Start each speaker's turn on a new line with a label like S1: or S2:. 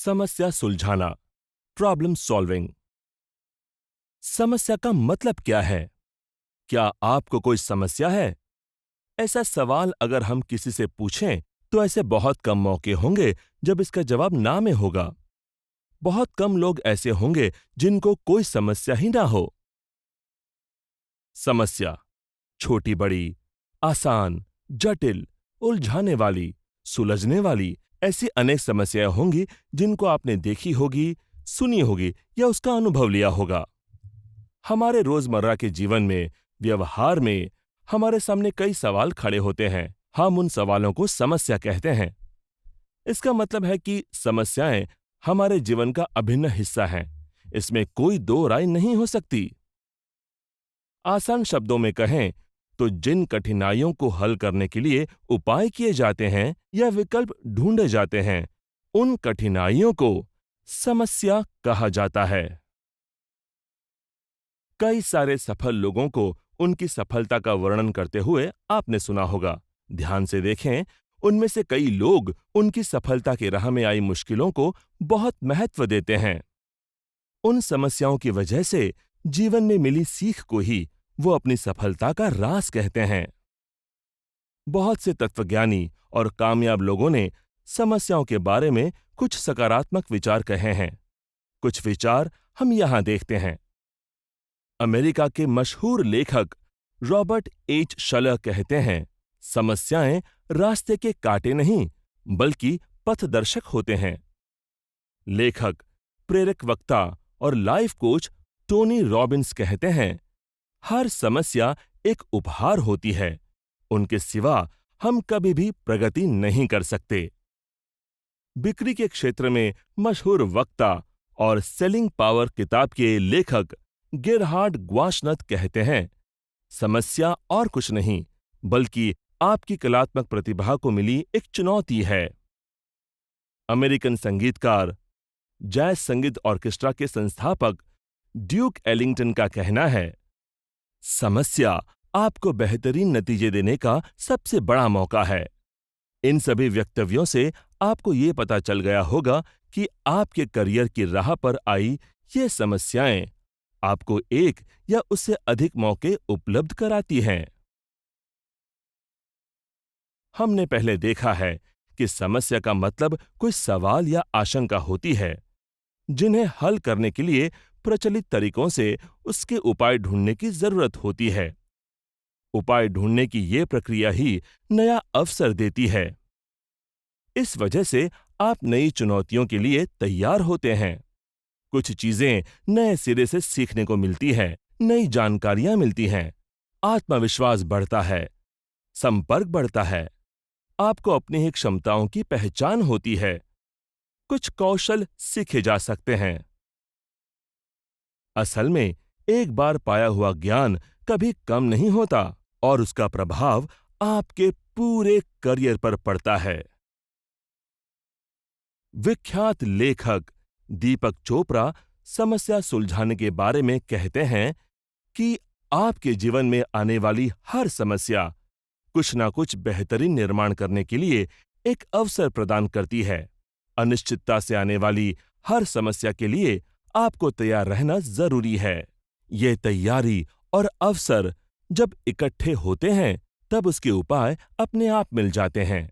S1: समस्या सुलझाना, problem solving. समस्या का मतलब क्या है? क्या आपको कोई समस्या है? ऐसा सवाल अगर हम किसी से पूछें तो ऐसे बहुत कम मौके होंगे जब इसका जवाब ना में होगा। बहुत कम लोग ऐसे होंगे जिनको कोई समस्या ही ना हो। समस्या छोटी बड़ी, आसान, जटिल, उलझाने वाली, सुलझने वाली, ऐसी अनेक समस्याएं होंगी जिनको आपने देखी होगी, सुनी होगी या उसका अनुभव लिया होगा। हमारे रोजमर्रा के जीवन में, व्यवहार में हमारे सामने कई सवाल खड़े होते हैं। हम उन सवालों को समस्या कहते हैं। इसका मतलब है कि समस्याएं हमारे जीवन का अभिन्न हिस्सा हैं। इसमें कोई दो राय नहीं हो सकती। आसान शब्दों में कहें तो जिन कठिनाइयों को हल करने के लिए उपाय किए जाते हैं या विकल्प ढूंढे जाते हैं, उन कठिनाइयों को समस्या कहा जाता है। कई सारे सफल लोगों को उनकी सफलता का वर्णन करते हुए आपने सुना होगा। ध्यान से देखें, उनमें से कई लोग उनकी सफलता की राह में आई मुश्किलों को बहुत महत्व देते हैं। उन समस्याओं की वजह से जीवन में मिली सीख को ही वो अपनी सफलता का राज कहते हैं। बहुत से तत्वज्ञानी और कामयाब लोगों ने समस्याओं के बारे में कुछ सकारात्मक विचार कहे हैं। कुछ विचार हम यहां देखते हैं। अमेरिका के मशहूर लेखक रॉबर्ट एच शलर कहते हैं, समस्याएं रास्ते के कांटे नहीं बल्कि पथदर्शक होते हैं। लेखक, प्रेरक वक्ता और लाइफ कोच टोनी रॉबिन्स कहते हैं, हर समस्या एक उपहार होती है, उनके सिवा हम कभी भी प्रगति नहीं कर सकते। बिक्री के क्षेत्र में मशहूर वक्ता और सेलिंग पावर किताब के लेखक गेरहार्ड ग्वाशनथ कहते हैं, समस्या और कुछ नहीं बल्कि आपकी कलात्मक प्रतिभा को मिली एक चुनौती है। अमेरिकन संगीतकार, जैज संगीत ऑर्केस्ट्रा के संस्थापक ड्यूक एलिंगटन का कहना है, समस्या आपको बेहतरीन नतीजे देने का सबसे बड़ा मौका है। इन सभी वक्तव्यों से आपको ये पता चल गया होगा कि आपके करियर की राह पर आई ये समस्याएं आपको एक या उससे अधिक मौके उपलब्ध कराती हैं। हमने पहले देखा है कि समस्या का मतलब कोई सवाल या आशंका होती है, जिन्हें हल करने के लिए प्रचलित तरीकों से उसके उपाय ढूंढने की जरूरत होती है। उपाय ढूंढने की ये प्रक्रिया ही नया अवसर देती है। इस वजह से आप नई चुनौतियों के लिए तैयार होते हैं। कुछ चीजें नए सिरे से सीखने को मिलती हैं, नई जानकारियां मिलती हैं, आत्मविश्वास बढ़ता है, संपर्क बढ़ता है, आपको अपनी ही क्षमताओं की पहचान होती है, कुछ कौशल सीखे जा सकते हैं। असल में एक बार पाया हुआ ज्ञान कभी कम नहीं होता और उसका प्रभाव आपके पूरे करियर पर पड़ता है। विख्यात लेखक दीपक चोपड़ा समस्या सुलझाने के बारे में कहते हैं कि आपके जीवन में आने वाली हर समस्या कुछ ना कुछ बेहतरीन निर्माण करने के लिए एक अवसर प्रदान करती है। अनिश्चितता से आने वाली हर समस्या के लिए आपको तैयार रहना जरूरी है। ये तैयारी और अवसर जब इकट्ठे होते हैं तब उसके उपाय अपने आप मिल जाते हैं।